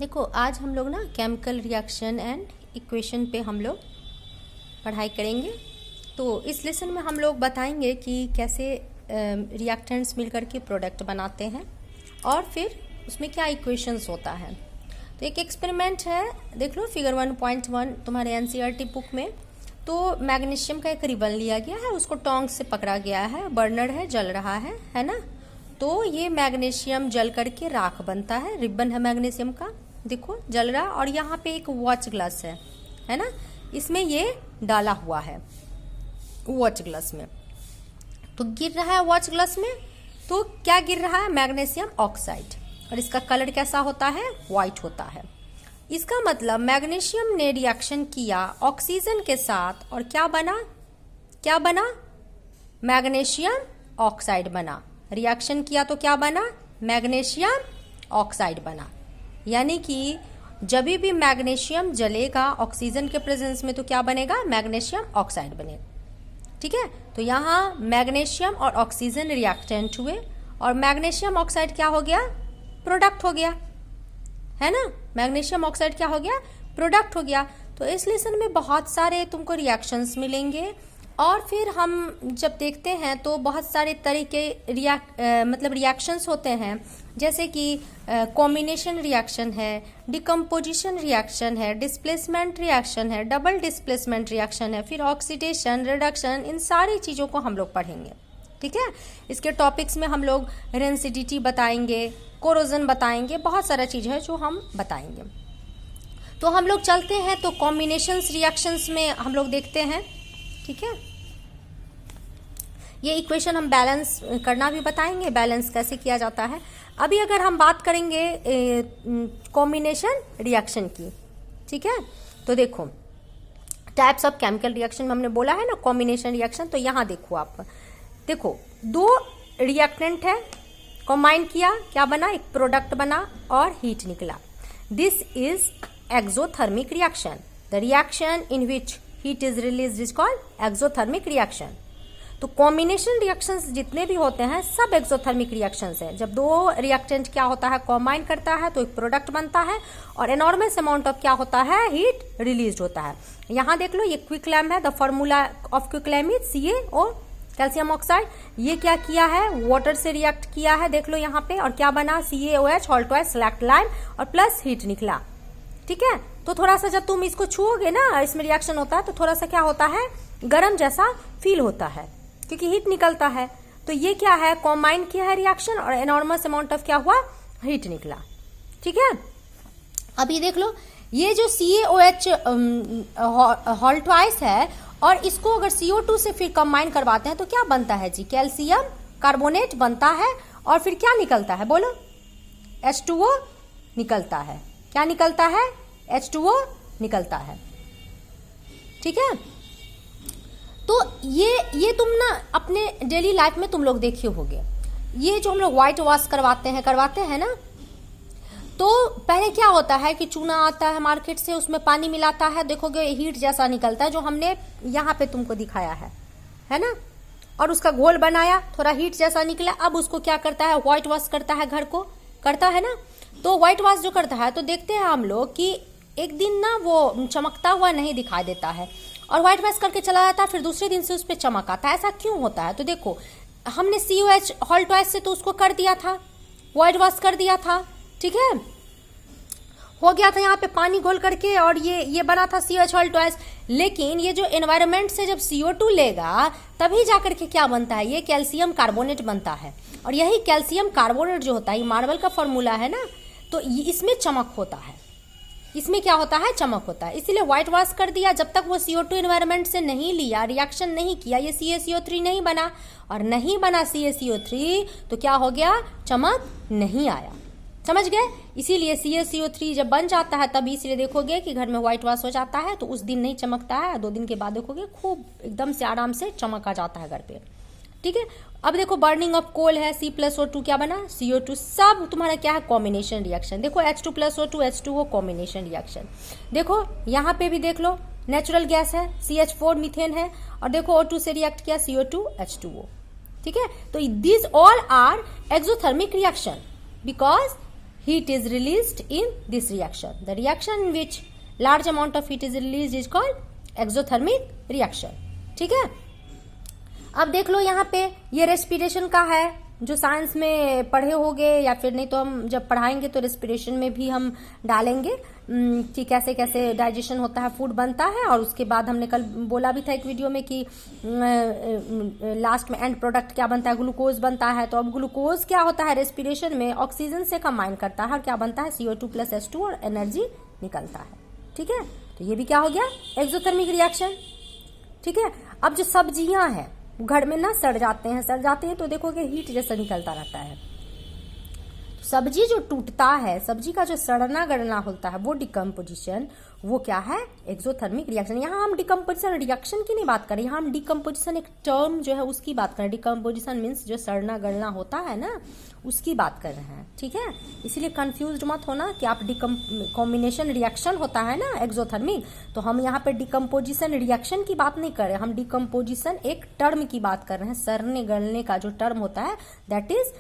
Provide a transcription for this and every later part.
देखो आज हम लोग ना केमिकल रिएक्शन एंड इक्वेशन पे हम लोग पढ़ाई करेंगे। तो इस लेसन में हम लोग बताएंगे कि कैसे रिएक्टेंट्स मिलकर के प्रोडक्ट बनाते हैं और फिर उसमें क्या इक्वेशंस होता है। तो एक एक्सपेरिमेंट है, देख लो फिगर 1.1 तुम्हारे एनसीईआरटी बुक में। तो मैग्नीशियम का एक रिबन लिया गया है, उसको टोंग से पकड़ा गया है, बर्नर है, जल रहा है ना। तो ये मैग्नीशियम जल करके राख बनता है, रिबन है मैग्नीशियम का, देखो जल रहा। और यहाँ पे एक वॉच ग्लास है ना, इसमें ये डाला हुआ है वॉच ग्लास में। तो गिर रहा है वॉच ग्लास में, तो क्या गिर रहा है? Magnesium oxide. और इसका कलर कैसा होता है? व्हाइट होता है। इसका मतलब मैग्नीशियम ने रिएक्शन किया ऑक्सीजन के साथ और क्या बना? क्या बना? मैग्नीशियम ऑक्साइड बना। रिएक्शन किया तो क्या बना? मैग्नीशियम ऑक्साइड बना। यानी कि जब भी मैग्नीशियम जलेगा ऑक्सीजन के प्रेजेंस में तो क्या बनेगा? मैग्नीशियम ऑक्साइड बनेगा। ठीक है, तो यहाँ मैग्नीशियम और ऑक्सीजन रिएक्टेंट हुए और मैग्नीशियम ऑक्साइड क्या हो गया? प्रोडक्ट हो गया, है ना। मैग्नीशियम ऑक्साइड क्या हो गया? प्रोडक्ट हो गया। तो इस लेसन में बहुत सारे तुमको रिएक्शंस मिलेंगे और फिर हम जब देखते हैं तो बहुत सारे तरीके मतलब रिएक्शंस होते हैं, जैसे कि कॉम्बिनेशन रिएक्शन है, डिकम्पोजिशन रिएक्शन है, डिस्प्लेसमेंट रिएक्शन है, डबल डिस्प्लेसमेंट रिएक्शन है, फिर ऑक्सीडेशन, रिडक्शन, इन सारी चीज़ों को हम लोग पढ़ेंगे। ठीक है, इसके टॉपिक्स में हम लोग रेंसिडिटी बताएंगे, कोरोजन बताएंगे, बहुत सारा चीज़ है जो हम बताएंगे। तो हम लोग चलते हैं, तो कॉम्बिनेशंस रिएक्शंस में हम लोग देखते हैं। ठीक है, ये इक्वेशन हम बैलेंस करना भी बताएंगे, बैलेंस कैसे किया जाता है। अभी अगर हम बात करेंगे कॉम्बिनेशन रिएक्शन की, ठीक है, तो देखो टाइप्स ऑफ केमिकल रिएक्शन में हमने बोला है ना कॉम्बिनेशन रिएक्शन। तो यहाँ देखो, आप देखो दो रिएक्टेंट है, कंबाइन किया, क्या बना? एक प्रोडक्ट बना और हीट निकला। This is exothermic reaction. The reaction in which heat is release is called exothermic reaction. तो कॉम्बिनेशन रिएक्शंस जितने भी होते हैं सब एक्सोथर्मिक रिएक्शंस है। जब दो रिएक्टेंट क्या होता है? कंबाइन करता है तो एक प्रोडक्ट बनता है और एनॉर्मस अमाउंट ऑफ क्या होता है? हीट रिलीज होता है। यहाँ देख लो, ये क्विकलैम है, the formula of quicklime is CaO, calcium oxide. ये क्या किया है? वाटर से रिएक्ट किया है, देख लो यहाँ पे, और क्या बना? CaOH whole twice slaked lime और प्लस हीट निकला। ठीक है, तो थोड़ा सा जब तुम इसको छुओगे ना, इसमें रिएक्शन होता है तो थोड़ा सा क्या होता है? गर्म जैसा फील होता है क्योंकि हीट निकलता है। तो ये क्या है? कॉम्बाइन किया है रिएक्शन और एनॉर्मस अमाउंट ऑफ क्या हुआ? हीट निकला। ठीक है, अभी देख लो, ये जो CaOH होल ट्वाइस है और इसको अगर CO2 से फिर कंबाइन करवाते हैं तो क्या बनता है जी? कैल्शियम कार्बोनेट बनता है और फिर क्या निकलता है? बोलो, H2O निकलता है। क्या निकलता है? H2O निकलता है। ठीक है, तो ये तुम ना अपने डेली लाइफ में तुम लोग देखे होगे, ये जो हम लोग व्हाइट वॉश करवाते हैं ना, तो पहले क्या होता है कि चूना आता है मार्केट से, उसमें पानी मिलाता है, देखोगे हीट जैसा निकलता है जो हमने यहाँ पे तुमको दिखाया है ना। और उसका घोल बनाया, थोड़ा हीट जैसा निकला, अब उसको क्या करता है? व्हाइट वॉश करता है, घर को करता है ना। तो व्हाइट वॉश जो करता है तो देखते हैं हम लोग कि एक दिन ना वो चमकता हुआ नहीं दिखाई देता है और व्हाइट वॉश करके चला जाता है, फिर दूसरे दिन से उस पर चमक आता है। ऐसा क्यों होता है? तो देखो, हमने CaOH होल ट्वाइस से तो उसको कर दिया था, व्हाइट वॉश कर दिया था, ठीक है, हो गया था यहाँ पे पानी घोल करके और ये बना था CaOH होल ट्वाइस। लेकिन ये जो एनवायरमेंट से जब CO2 लेगा तभी जाकर के क्या बनता है? ये कैल्शियम कार्बोनेट बनता है। और यही कैल्शियम कार्बोनेट जो होता है, ये मार्बल का फॉर्मूला है ना, तो इसमें चमक होता है, इसमें क्या होता है? चमक होता है। इसीलिए व्हाइट वॉश कर दिया, जब तक वो CO2 एनवायरमेंट से नहीं लिया, रिएक्शन नहीं किया, ये CaCO3 नहीं बना, और नहीं बना CaCO3 तो क्या हो गया? चमक नहीं आया। समझ गए? इसीलिए CaCO3 जब बन जाता है तभी, इसलिए देखोगे कि घर में व्हाइट वॉश हो जाता है तो उस दिन नहीं चमकता है, 2 दिन के बाद देखोगे खूब एकदम से आराम से चमक आ जाता है घर पे। ठीक है, अब देखो बर्निंग ऑफ कोल है, C+O2 क्या बना? CO2। सब तुम्हारा क्या है? Combination reaction. देखो H2+O2 H2O कॉम्बिनेशन रिएक्शन। देखो यहाँ पे भी देख लो, नेचुरल गैस है, CH4 मीथेन है, और देखो O2 से रिएक्ट किया, CO2 H2O। ठीक है, तो this all are exothermic reaction because heat is released in this reaction. The reaction in which large amount of heat is released is called exothermic reaction. ठीक है, अब देख लो यहाँ पे ये रेस्पिरेशन का है, जो साइंस में पढ़े होगे या फिर नहीं तो हम जब पढ़ाएंगे तो रेस्पिरेशन में भी हम डालेंगे कि कैसे कैसे डाइजेशन होता है, फूड बनता है। और उसके बाद हमने कल बोला भी था एक वीडियो में कि लास्ट में एंड प्रोडक्ट क्या बनता है, ग्लूकोज बनता है। तो अब ग्लूकोज क्या होता है, रेस्पिरेशन में ऑक्सीजन से कंबाइन करता है और क्या बनता है, CO2 + H2 और एनर्जी निकलता है। ठीक है, तो ये भी क्या हो गया, एक्सोथर्मिक रिएक्शन। ठीक है, अब जो सब्जियां हैं घर में ना सड़ जाते हैं तो देखोगे हीट जैसा निकलता रहता है। सब्जी जो टूटता है, सब्जी का जो सड़ना गड़ना होता है वो डिकम्पोजिशन, वो क्या है, एक्सोथर्मिक रिएक्शन। यहाँ हम डिकम्पोजिशन रिएक्शन की नहीं बात करें, यहाँ हम डिकम्पोजिशन एक टर्म जो है उसकी बात करें। डिकम्पोजिशन मीन्स जो सड़ना गड़ना होता है ना, उसकी बात कर रहे हैं। ठीक है, इसलिए कंफ्यूज मत होना कि आप कॉम्बिनेशन रिएक्शन होता है ना एक्सोथर्मिक, तो हम यहाँ पे डिकम्पोजिशन रिएक्शन की बात नहीं कर रहे, हम डिकम्पोजिशन एक टर्म की बात कर रहे हैं। सड़ने गलने का जो टर्म होता है दैट इज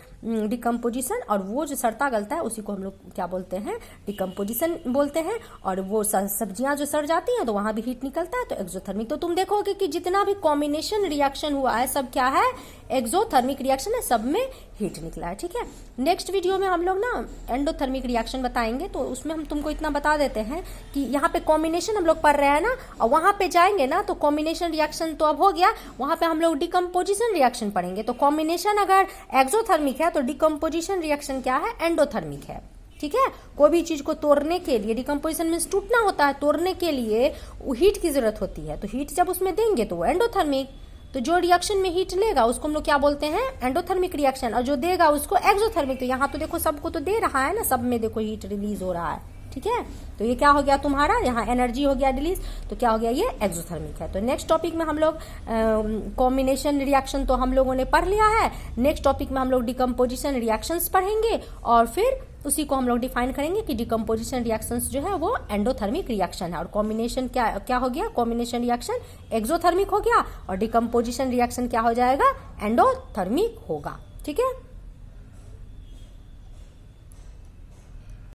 डिकम्पोजिशन, और वो जो सड़ता गलता है उसी को हम लोग क्या बोलते हैं, डिकम्पोजिशन बोलते हैं। और वो सब्जियां जो सड़ जाती हैं तो वहां भी हीट निकलता है, तो एक्सोथर्मिक। तो तुम देखोगे कि जितना भी कॉम्बिनेशन रिएक्शन हुआ है सब क्या है, एक्सोथर्मिक रिएक्शन है, सब में हीट निकला है। ठीक है, नेक्स्ट वीडियो में हम लोग ना एंडोथर्मिक रिएक्शन बताएंगे, तो उसमें हम तुमको इतना बता देते हैं कि यहाँ पे कॉम्बिनेशन हम लोग पढ़ रहे हैं ना, और वहां पे जाएंगे ना तो कॉम्बिनेशन रिएक्शन तो अब हो गया, वहां पे हम लोग डिकम्पोजिशन रिएक्शन पढ़ेंगे। तो कॉम्बिनेशन अगर एक्सोथर्मिक है तो डिकम्पोजिशन रिएक्शन क्या है, एंडोथर्मिक है। ठीक है, कोई भी चीज को तोड़ने के लिए, डिकम्पोजिशन मींस टूटना होता है, तोड़ने के लिए हीट की जरूरत होती है, तो हीट जब उसमें देंगे तो वो एंडोथर्मिक। तो जो रिएक्शन में हीट लेगा उसको हम लोग क्या बोलते हैं, एंडोथर्मिक रिएक्शन, और जो देगा उसको एक्सोथर्मिक। तो यहाँ तो देखो सबको तो दे रहा है ना, सब में देखो हीट रिलीज हो रहा है। ठीक है, तो ये क्या हो गया तुम्हारा, यहाँ एनर्जी हो गया रिलीज, तो क्या हो गया, ये एक्सोथर्मिक है। तो नेक्स्ट टॉपिक में हम लोग कॉम्बिनेशन रिएक्शन तो हम लोगों ने पढ़ लिया है, नेक्स्ट टॉपिक में हम लोग डिकम्पोजिशन रिएक्शंस पढ़ेंगे और फिर उसी को हम लोग डिफाइन करेंगे कि डिकम्पोजिशन रिएक्शंस जो है वो एंडोथर्मिक रिएक्शन है, और कॉम्बिनेशन क्या हो गया, कॉम्बिनेशन रिएक्शन एक्सोथर्मिक हो गया, और डिकम्पोजिशन रिएक्शन क्या हो जाएगा, एंडोथर्मिक होगा। ठीक है।